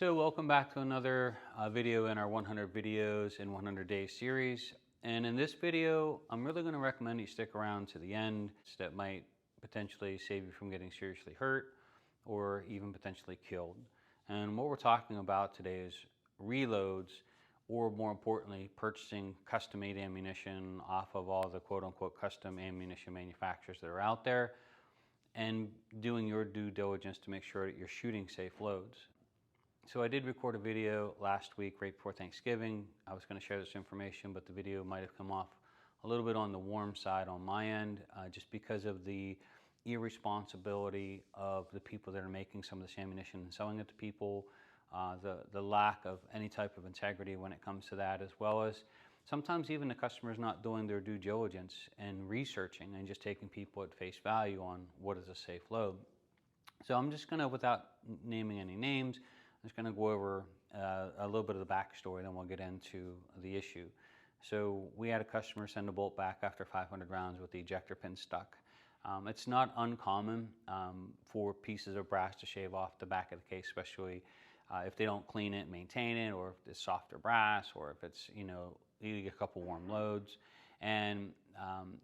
So welcome back to another video in our 100 videos in 100 days series. And in this video, I'm really going to recommend you stick around to the end. That might potentially save you from getting seriously hurt or even potentially killed. And what we're talking about today is reloads, or more importantly, purchasing custom-made ammunition off of all the quote-unquote custom ammunition manufacturers that are out there, and doing your due diligence to make sure that you're shooting safe loads. So I did record a video last week, right before Thanksgiving. I was going to share this information, but the video might have come off a little bit on the warm side on my end, just because of the irresponsibility of the people that are making some of this ammunition and selling it to people, the lack of any type of integrity when it comes to that, as well as sometimes even the customers not doing their due diligence and researching and just taking people at face value on what is a safe load. So I'm just going to, without naming any names, I'm just going to go over a little bit of the backstory, then we'll get into the issue. So we had a customer send a bolt back after 500 rounds with the ejector pin stuck. It's not uncommon for pieces of brass to shave off the back of the case, especially if they don't clean it, maintain it, or if it's softer brass, or if it's, you get a couple warm loads. And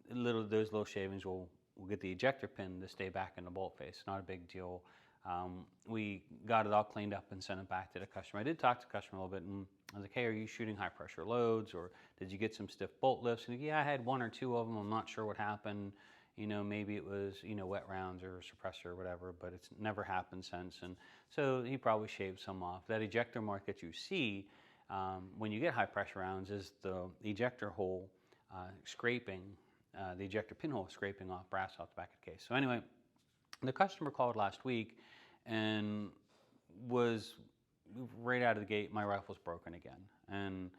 those little shavings will get the ejector pin to stay back in the bolt face. Not a big deal. We got it all cleaned up and sent it back to the customer. I did talk to the customer a little bit, and I was like, hey, are you shooting high pressure loads, or did you get some stiff bolt lifts? And yeah, I had one or two of them. I'm not sure what happened. Maybe it was, wet rounds or suppressor or whatever, but it's never happened since. And so he probably shaved some off. That ejector mark that you see when you get high pressure rounds is the ejector hole scraping, the ejector pinhole scraping off brass off the back of the case. So anyway, the customer called last week and was right out of the gate, my rifle's broken again. And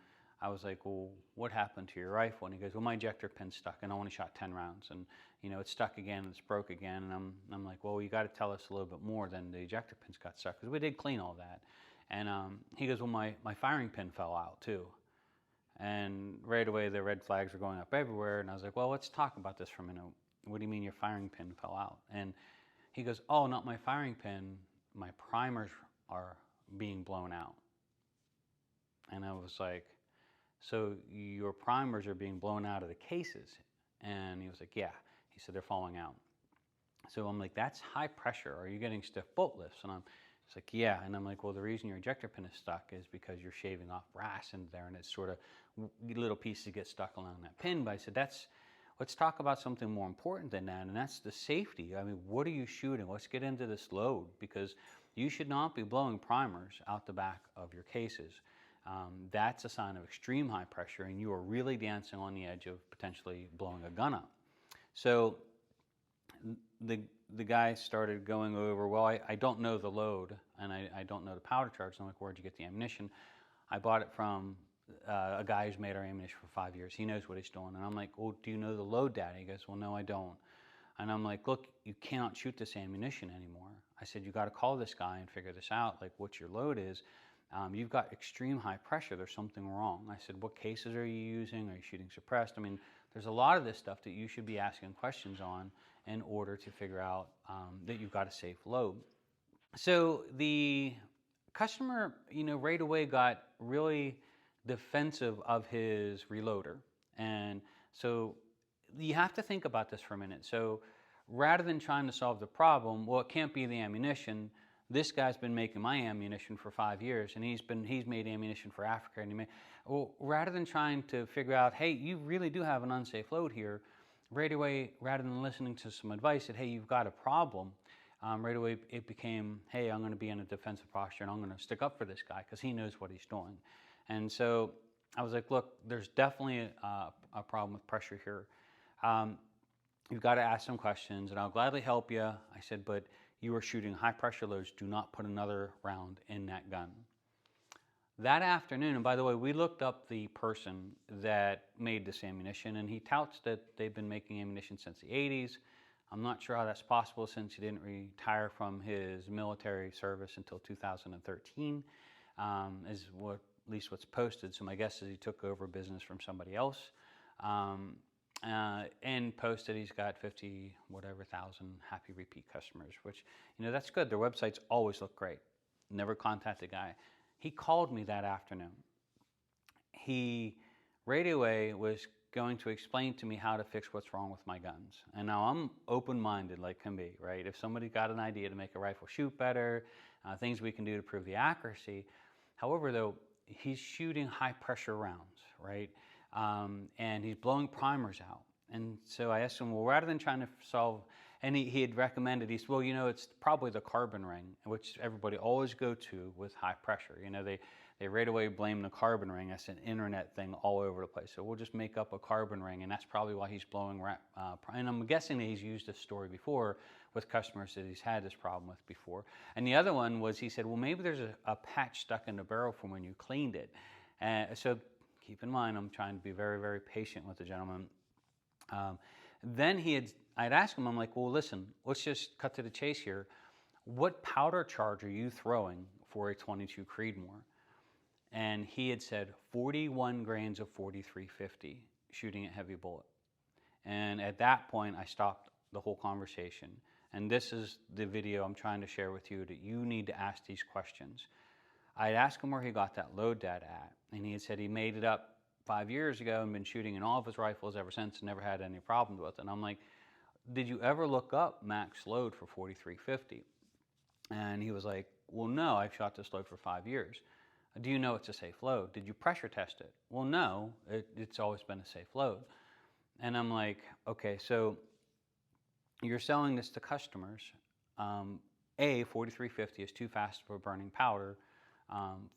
I was like, well, what happened to your rifle? And he goes, well, my ejector pin's stuck and I only shot 10 rounds. And, it's stuck again and it's broke again. And I'm like, well, you got to tell us a little bit more than the ejector pins got stuck, because we did clean all that. And he goes, well, my firing pin fell out too. And right away, the red flags were going up everywhere. And I was like, well, let's talk about this for a minute. What do you mean your firing pin fell out? And he goes, oh, not my firing pin. My primers are being blown out. And I was like, so your primers are being blown out of the cases? And he was like, yeah. He said, they're falling out. So I'm like, that's high pressure. Are you getting stiff bolt lifts? And it's like, yeah. And I'm like, well, the reason your ejector pin is stuck is because you're shaving off brass in there, and it's sort of little pieces get stuck along that pin. But I said, let's talk about something more important than that, and that's the safety. I mean, what are you shooting? Let's get into this load, because you should not be blowing primers out the back of your cases. That's a sign of extreme high pressure, and you are really dancing on the edge of potentially blowing a gun up. So the guy started going over, well, I don't know the load, and I don't know the powder charge. So I'm like, where'd you get the ammunition? I bought it from a guy who's made our ammunition for 5 years. He knows what he's doing. And I'm like, well, do you know the load data? He goes, well, no, I don't. And I'm like, look, you cannot shoot this ammunition anymore. I said, you got to call this guy and figure this out, like what your load is. You've got extreme high pressure. There's something wrong. I said, what cases are you using? Are you shooting suppressed? I mean, there's a lot of this stuff that you should be asking questions on in order to figure out that you've got a safe load. So the customer, right away got really defensive of his reloader. And so you have to think about this for a minute. So rather than trying to solve the problem, well, it can't be the ammunition. This guy's been making my ammunition for 5 years, and he's made ammunition for Africa. And well, rather than trying to figure out, hey, you really do have an unsafe load here, right away, rather than listening to some advice that, hey, you've got a problem, right away it became, hey, I'm going to be in a defensive posture and I'm going to stick up for this guy because he knows what he's doing. And so I was like, look, there's definitely a problem with pressure here. You've got to ask some questions, and I'll gladly help you. I said, but you are shooting high pressure loads. Do not put another round in that gun. That afternoon, and by the way, we looked up the person that made this ammunition, and he touts that they've been making ammunition since the 80s. I'm not sure how that's possible, since he didn't retire from his military service until 2013, is what, at least what's posted. So my guess is he took over business from somebody else. And posted he's got 50,000 happy repeat customers, which, that's good. Their websites always look great. never contacted the guy. He called me that afternoon. He right away was going to explain to me how to fix what's wrong with my guns. And now I'm open-minded like can be, right? If somebody got an idea to make a rifle shoot better, things we can do to prove the accuracy. However, though, he's shooting high-pressure rounds, right? And he's blowing primers out. And so I asked him, well, rather than trying to solve, and he had recommended, he said, well, you know, it's probably the carbon ring, which everybody always go to with high pressure. You know, they right away blame the carbon ring. That's an internet thing all over the place. So we'll just make up a carbon ring, and that's probably why he's blowing. And I'm guessing that he's used this story before with customers that he's had this problem with before. And the other one was he said, well, maybe there's a patch stuck in the barrel from when you cleaned it. So keep in mind, I'm trying to be very, very patient with the gentleman. Then I'd asked him, I'm like, well, listen, let's just cut to the chase here. What powder charge are you throwing for a 22 Creedmoor? And he had said 41 grains of 4350 shooting at heavy bullet. And at that point, I stopped the whole conversation. And this is the video I'm trying to share with you, that you need to ask these questions. I'd asked him where he got that load data at, and he had said he made it up 5 years ago and been shooting in all of his rifles ever since and never had any problems with it. And I'm like, did you ever look up max load for 4350? And he was like, well, no, I've shot this load for 5 years. Do you know it's a safe load? Did you pressure test it? Well, no, it's always been a safe load. And I'm like, okay, so you're selling this to customers. 4350 is too fast for burning powder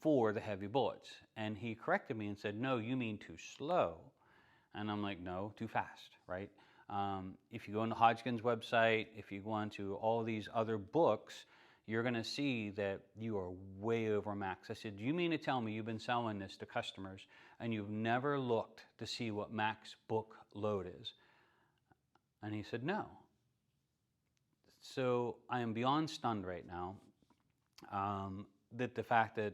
for the heavy bullets. And he corrected me and said, no, you mean too slow. And I'm like, no, too fast, right? If you go on the Hodgkin's website, if you go onto all these other books, you're going to see that you are way over max. I said, do you mean to tell me you've been selling this to customers and you've never looked to see what max book load is? And he said, no. So I am beyond stunned right now that the fact that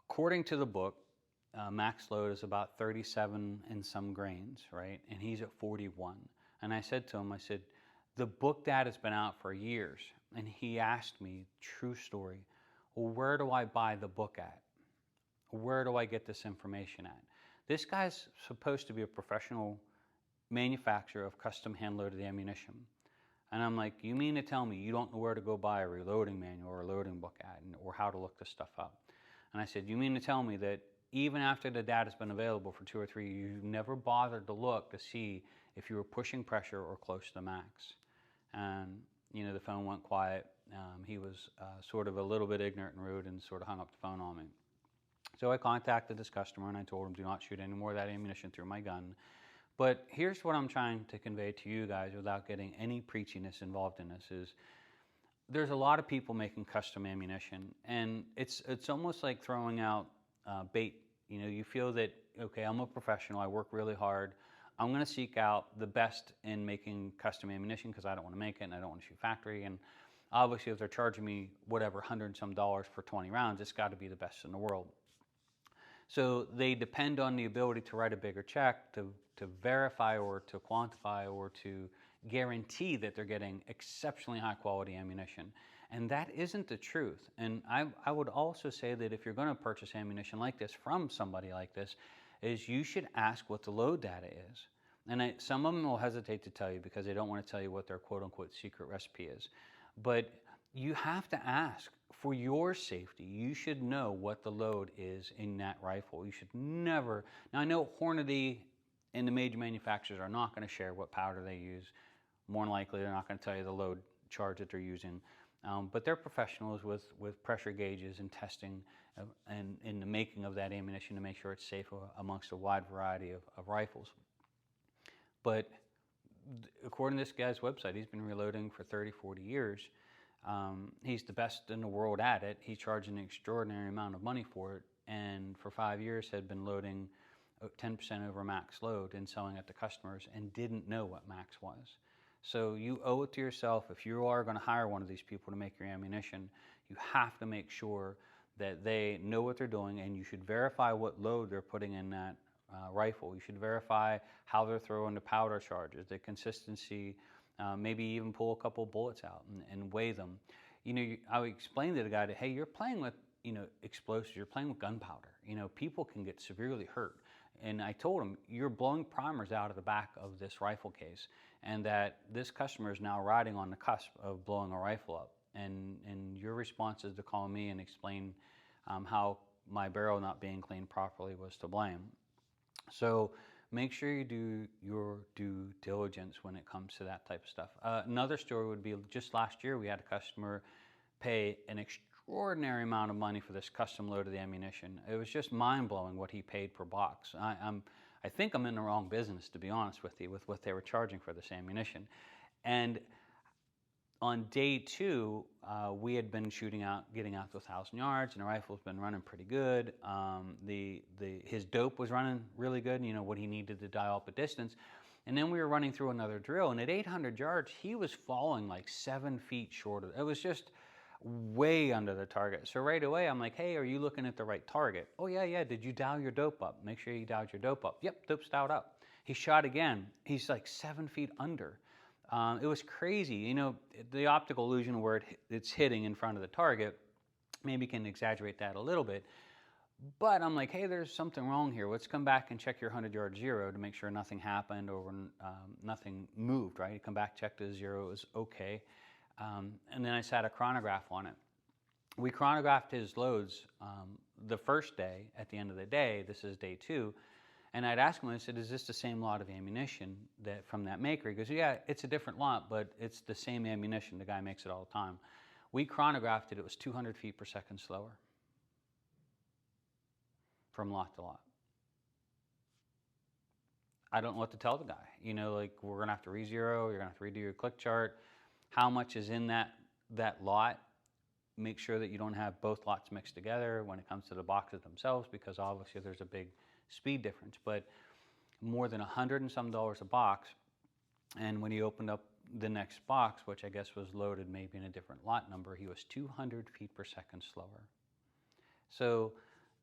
according to the book, max load is about 37 and some grains, right? And he's at 41. And I said to him, I said, the book data's been out for years. And he asked me, true story, well, where do I buy the book at? Where do I get this information at? This guy's supposed to be a professional manufacturer of custom hand-loaded ammunition. And I'm like, you mean to tell me you don't know where to go buy a reloading manual or a loading book at, or how to look this stuff up? And I said, you mean to tell me that even after the data's been available for 2 or 3 years, you never bothered to look to see if you were pushing pressure or close to the max? And you know, the phone went quiet. He was sort of a little bit ignorant and rude and sort of hung up the phone on me. So I contacted this customer and I told him, do not shoot any more of that ammunition through my gun. But here's what I'm trying to convey to you guys without getting any preachiness involved in this is, there's a lot of people making custom ammunition, and it's almost like throwing out bait. You know, you feel that, okay, I'm a professional, I work really hard, I'm going to seek out the best in making custom ammunition because I don't want to make it and I don't want to shoot factory. And obviously, if they're charging me whatever, $100 and some for 20 rounds, it's got to be the best in the world. So they depend on the ability to write a bigger check to verify or to quantify or to guarantee that they're getting exceptionally high quality ammunition. And that isn't the truth. And I would also say that if you're going to purchase ammunition like this from somebody like this, is you should ask what the load data is. And some of them will hesitate to tell you because they don't want to tell you what their quote-unquote secret recipe is. But you have to ask for your safety. You should know what the load is in that rifle. You should never... Now, I know Hornady and the major manufacturers are not going to share what powder they use. More than likely, they're not going to tell you the load charge that they're using. But they're professionals with pressure gauges and testing and in the making of that ammunition to make sure it's safe amongst a wide variety of rifles. But according to this guy's website, he's been reloading for 30, 40 years. He's the best in the world at it. He charged an extraordinary amount of money for it, and for 5 years had been loading 10% over max load and selling it to customers and didn't know what max was. So you owe it to yourself, if you are going to hire one of these people to make your ammunition, you have to make sure that they know what they're doing, and you should verify what load they're putting in that rifle. You should verify how they're throwing the powder charges, the consistency, maybe even pull a couple bullets out and weigh them. I would explain to the guy that, hey, you're playing with, explosives, you're playing with gunpowder. People can get severely hurt. And I told him, you're blowing primers out of the back of this rifle case, and that this customer is now riding on the cusp of blowing a rifle up. And your response is to call me and explain how my barrel not being cleaned properly was to blame. So make sure you do your due diligence when it comes to that type of stuff. Another story would be just last year we had a customer pay an extraordinary amount of money for this custom load of the ammunition. It was just mind-blowing what he paid per box. I think I'm in the wrong business, to be honest with you, with what they were charging for this ammunition. And on day 2, we had been getting out to 1,000 yards, and the rifle's been running pretty good. His dope was running really good, what he needed to dial up a distance. And then we were running through another drill, and at 800 yards, he was falling like 7 feet short of it. It was just way under the target. So right away, I'm like, hey, are you looking at the right target? Oh, yeah. Did you dial your dope up? Make sure you dialed your dope up. Yep, dope's dialed up. He shot again. He's like 7 feet under. It was crazy. The optical illusion where it's hitting in front of the target, maybe can exaggerate that a little bit. But I'm like, hey, there's something wrong here. Let's come back and check your 100-yard zero to make sure nothing happened or nothing moved, right? You come back, check the zero, it was okay. And then I sat a chronograph on it. We chronographed his loads the first day. At the end of the day, this is day 2, and I'd ask him, I said, is this the same lot of ammunition from that maker? He goes, yeah, it's a different lot, but it's the same ammunition. The guy makes it all the time. We chronographed it. It was 200 feet per second slower from lot to lot. I don't know what to tell the guy. Like, we're going to have to re-zero. You're going to have to redo your click chart. How much is in that lot? Make sure that you don't have both lots mixed together when it comes to the boxes themselves, because obviously there's a big speed difference. But more than $100 and some a box, and when he opened up the next box, which I guess was loaded maybe in a different lot number, he was 200 feet per second slower. So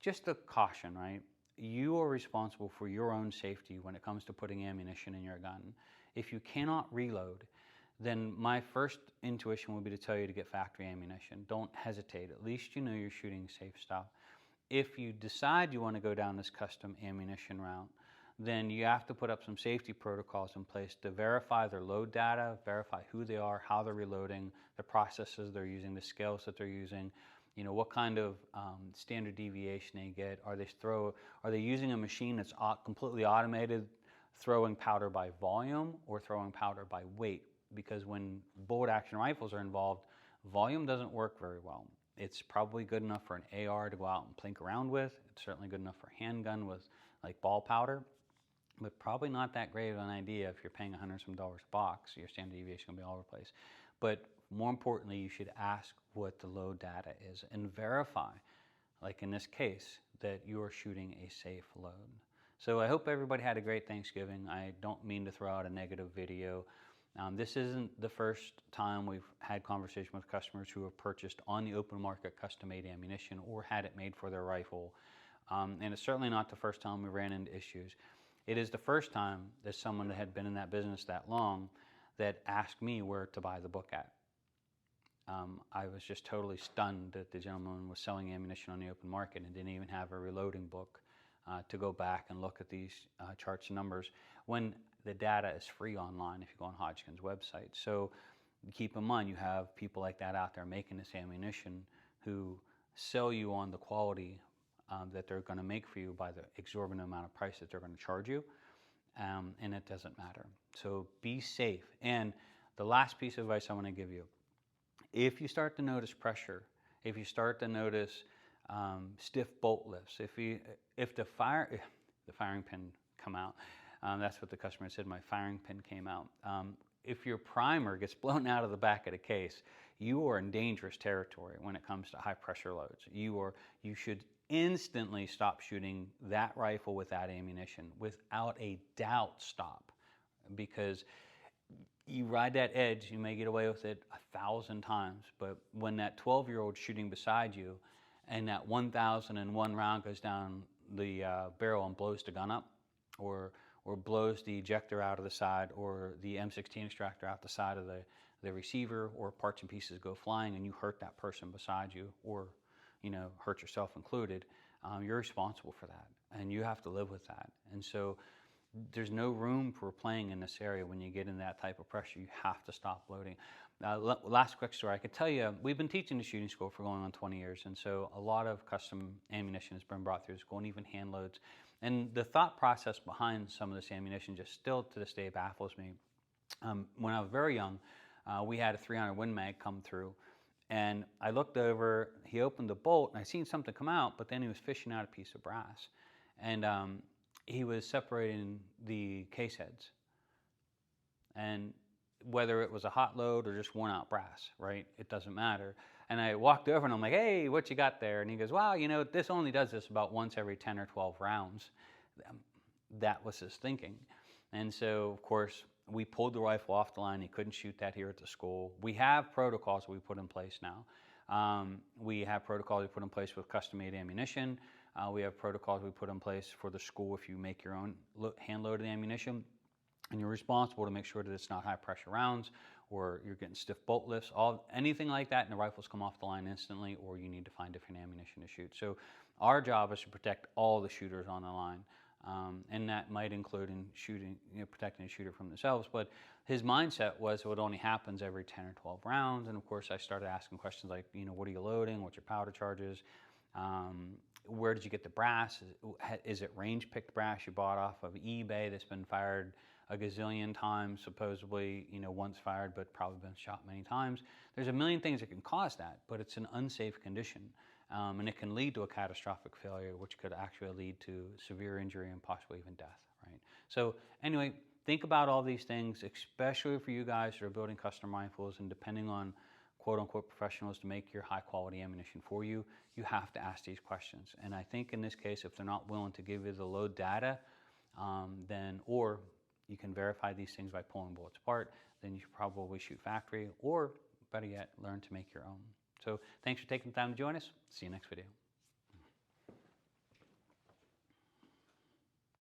just a caution, right? You are responsible for your own safety when it comes to putting ammunition in your gun. If you cannot reload, then my first intuition would be to tell you to get factory ammunition. Don't hesitate. At least you know you're shooting safe stuff. If you decide you want to go down this custom ammunition route, then you have to put up some safety protocols in place to verify their load data, verify who they are, how they're reloading, the processes they're using, the scales that they're using, what kind of standard deviation they get. Are they using a machine that's completely automated, throwing powder by volume or throwing powder by weight? Because when bolt action rifles are involved, volume doesn't work very well. It's probably good enough for an AR to go out and plink around with. It's certainly good enough for a handgun with like ball powder, but probably not that great of an idea if you're paying $100 some a box. Your standard deviation is going to be all over the place. But more importantly, you should ask what the load data is and verify, like in this case, that you are shooting a safe load. So I hope everybody had a great Thanksgiving. I don't mean to throw out a negative video. This isn't the first time we've had conversation with customers who have purchased on the open market custom-made ammunition or had it made for their rifle. And it's certainly not the first time we ran into issues. It is the first time that someone that had been in that business that long that asked me where to buy the book at. I was just totally stunned that the gentleman was selling ammunition on the open market and didn't even have a reloading book to go back and look at these charts and numbers, when the data is free online if you go on Hodgkin's website. So keep in mind, you have people like that out there making this ammunition who sell you on the quality that they're going to make for you by the exorbitant amount of price that they're going to charge you, and it doesn't matter. So be safe. And the last piece of advice I want to give you, if you start to notice pressure, if you start to notice stiff bolt lifts, if the firing pin come out, that's what the customer said, my firing pin came out. If your primer gets blown out of the back of the case, you are in dangerous territory when it comes to high pressure loads. You should instantly stop shooting that rifle with that ammunition. Without a doubt, stop. Because you ride that edge, you may get away with it 1,000 times, but when that 12-year-old shooting beside you and that 1,001 round goes down the barrel and blows the gun up, or blows the ejector out of the side, or the M16 extractor out the side of the receiver or parts and pieces go flying and you hurt that person beside you, or hurt yourself included, you're responsible for that, and you have to live with that. And so there's no room for playing in this area. When you get in that type of pressure, you have to stop loading. Last quick story, I could tell you, we've been teaching the shooting school for going on 20 years, and so a lot of custom ammunition has been brought through the school, and even hand loads. And the thought process behind some of this ammunition just still to this day baffles me. When I was very young, we had a 300 Win Mag come through, and I looked over, he opened the bolt, and I seen something come out, but then he was fishing out a piece of brass. And he was separating the case heads. And whether it was a hot load or just worn out brass, right? It doesn't matter. And I walked over and I'm like, hey, what you got there? And he goes, wow, this only does this about once every 10 or 12 rounds. That was his thinking. And so, of course, we pulled the rifle off the line. He couldn't shoot that here at the school. We have protocols we put in place now. We have protocols we put in place with custom-made ammunition. We have protocols we put in place for the school if you make your own hand-loaded ammunition. And you're responsible to make sure that it's not high-pressure rounds, or you're getting stiff bolt lifts, anything like that, and the rifles come off the line instantly, or you need to find different ammunition to shoot. So our job is to protect all the shooters on the line. And that might include in shooting, protecting the shooter from themselves. But his mindset was it only happens every 10 or 12 rounds. And of course, I started asking questions like, what are you loading? What's your powder charges? Where did you get the brass? Is it range-picked brass you bought off of eBay that's been fired a gazillion times, supposedly, once fired, but probably been shot many times? There's a million things that can cause that, but it's an unsafe condition. And it can lead to a catastrophic failure, which could actually lead to severe injury and possibly even death, right? So anyway, think about all these things, especially for you guys that are building custom rifles, and depending on quote-unquote professionals to make your high-quality ammunition for you, you have to ask these questions. And I think in this case, if they're not willing to give you the load data, or you can verify these things by pulling bullets apart, then you should probably shoot factory, or better yet, learn to make your own. So thanks for taking the time to join us. See you next video.